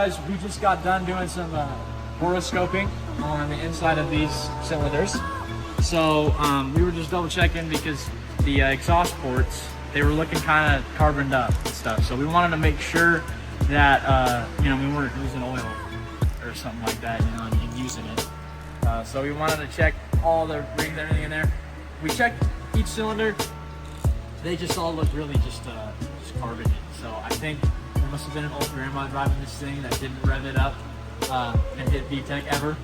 guys, we just got done doing some horoscoping on the inside of these cylinders. So we were just double checking because the exhaust ports, they were looking kind of carboned up and stuff. So we wanted to make sure that you know, we weren't losing oil or something like that, you know, and using it. So we wanted to check all the rings, everything in there. We checked each cylinder. They just all look really just carbonated. So I think there must have been an old grandma driving this thing that didn't rev it up and hit VTEC ever,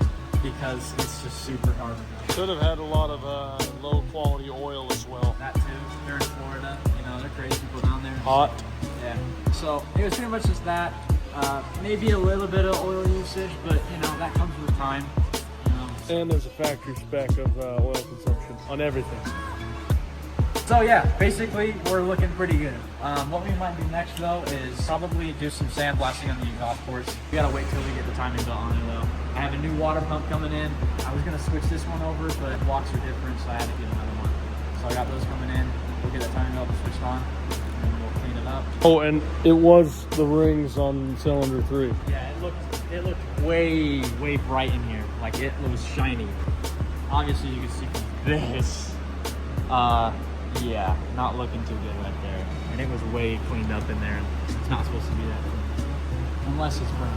because it's just super carbonated. Could have had a lot of low quality oil as well. That too. They're in Florida. You know, they're crazy people down there. Hot. Yeah. So it was pretty much just that. Maybe a little bit of oil usage, but you know, that comes with time. You know. And there's a factory spec of oil consumption on everything. So yeah, basically we're looking pretty good. What we might do next though is probably do some sandblasting on the exhaust ports. We gotta wait till we get the timing belt on it though. I have a new water pump coming in. I was gonna switch this one over, but blocks are different, so I had to get another one. So I got those coming in. We'll get that timing belt switched on, and we'll clean it up. Oh, and it was the rings on cylinder 3. Yeah, it looked way bright in here. Like it was shiny. Obviously you can see from this. Yeah, not looking too good right there. And it was way cleaned up in there. It's not supposed to be that clean. Unless it's burnt.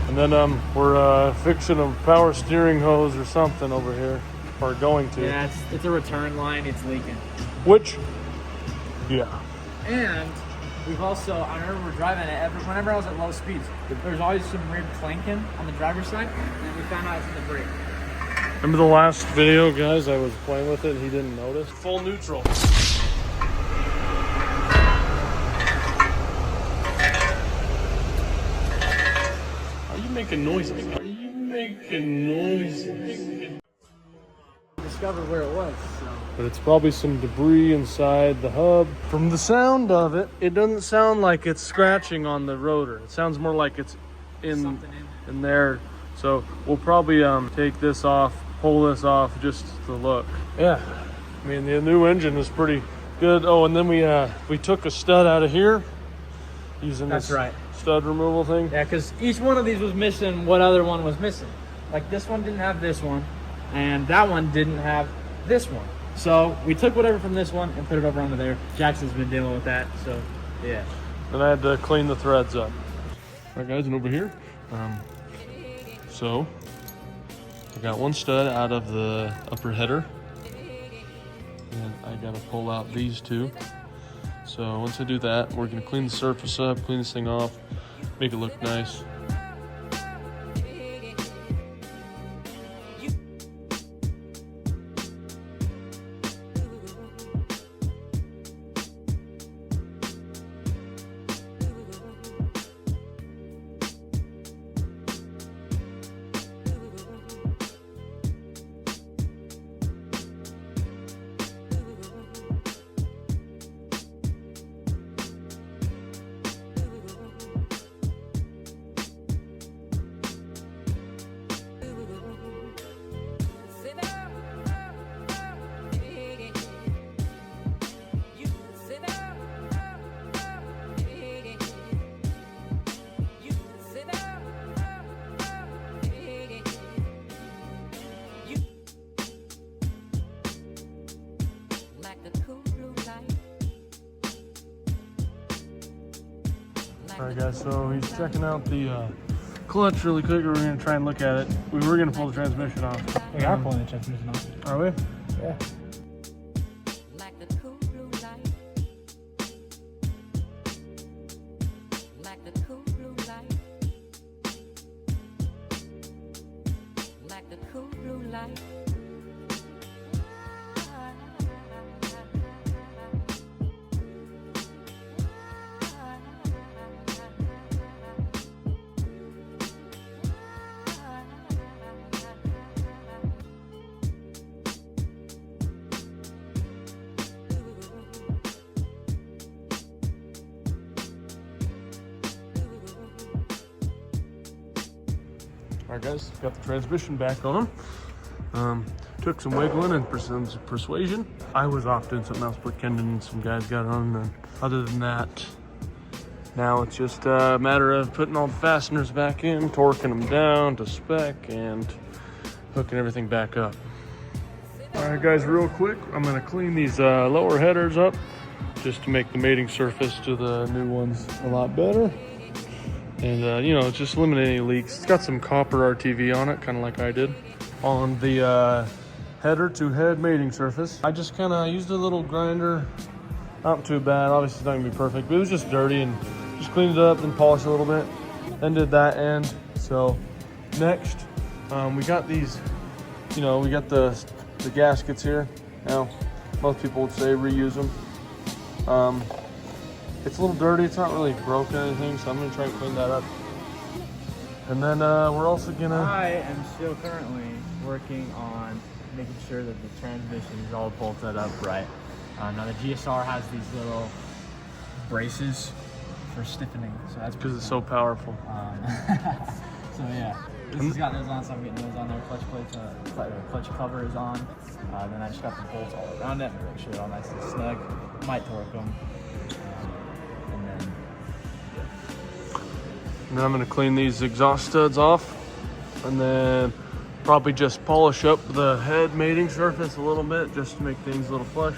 And then we're fixing a power steering hose or something over here. Or going to. Yeah, it's a return line. It's leaking. Which, yeah. And we've also, I remember driving it, whenever I was at low speeds, there's always some weird clanking on the driver's side. And we found out it's in the brake. Remember the last video, guys? I was playing with it and he didn't notice. Full neutral. Making noises. Are you making noises? Discovered where it was, so. But it's probably some debris inside the hub. From the sound of it, it doesn't sound like it's scratching on the rotor. It sounds more like it's in there. So we'll probably take this off, pull this off just to look. Yeah, I mean the new engine is pretty good. Oh, and then we took a stud out of here using That's this. right. Stud removal thing. Yeah, because each one of these was missing what other one was missing. Like this one didn't have this one, and that one didn't have this one. So we took whatever from this one and put it over onto there. Jackson's been dealing with that, so yeah. Then I had to clean the threads up. All right, guys, and over here, so I got one stud out of the upper header, and I gotta pull out these two. So once I do that, we're gonna clean the surface up, clean this thing off, make it look nice. Alright guys, so he's checking out the clutch really quick. We're going to try and look at it. We were going to pull the transmission off. We are pulling the transmission off. Are we? Yeah. Alright guys, got the transmission back on. Took some wiggling and some persuasion. I was off doing something else, but Kendon and some guys got on. And other than that, Now it's just a matter of putting all the fasteners back in, torquing them down to spec, and hooking everything back up. All right, guys, real quick, I'm gonna clean these lower headers up just to make the mating surface to the new ones a lot better. And, you know, just eliminate any leaks. It's got some copper RTV on it, kind of like I did. On the header to head mating surface, I just kind of used a little grinder. Not too bad, obviously it's not gonna be perfect, but it was just dirty, and just cleaned it up and polished it a little bit. Then did that end. So next, we got these, you know, we got the gaskets here. Now, most people would say reuse them. It's a little dirty, it's not really broken or anything, so I'm gonna try and clean that up. And then we're also gonna... I am still currently working on making sure that the transmission is all bolted up right. Now the GSR has these little braces for stiffening, so that's because it's so powerful. So yeah, this has got those on, so I'm getting those on there. Clutch plates, clutch cover is on. Then I just got the bolts all around it, make sure they're all nice and snug. Might torque them. And then I'm gonna clean these exhaust studs off, and then probably just polish up the head mating surface a little bit just to make things a little flush.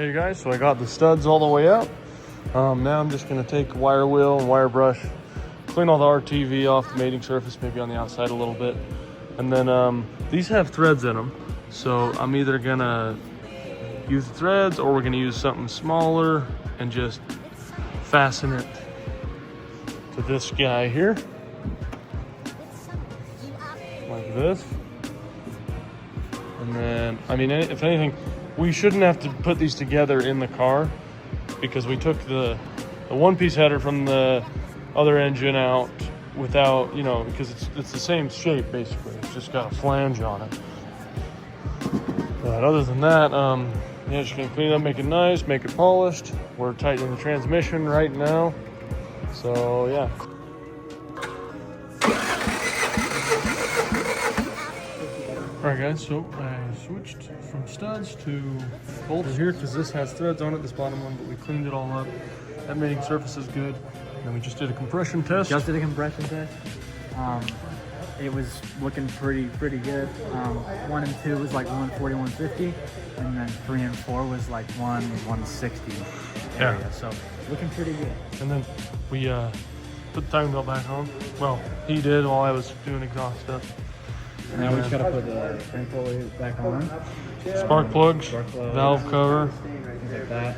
Okay guys, so I got the studs all the way out. Now I'm just gonna take a wire wheel and wire brush, clean all the RTV off the mating surface, maybe on the outside a little bit. And then these have threads in them. So I'm either gonna use the threads or we're gonna use something smaller and just fasten it to this guy here. Like this. And then, I mean, if anything, we shouldn't have to put these together in the car because we took the one-piece header from the other engine out without, you know, because it's the same shape basically. It's just got a flange on it. But other than that, yeah, just gonna clean it up, make it nice, make it polished. We're tightening the transmission right now. So yeah. All right guys, so I switched from studs to bolts here because this has threads on it, this bottom one, but we cleaned it all up. That mating surface is good. And then we just did a compression test. Just did a compression test. It was looking pretty good. 1 and 2 was like 140, 150, and then 3 and 4 was like 160 area. Yeah. So looking pretty good. And then we put the timing belt back on. Well, he did while I was doing exhaust stuff. And now we just gotta put the crank pulley back on. Spark plugs, valve cover. Things like that.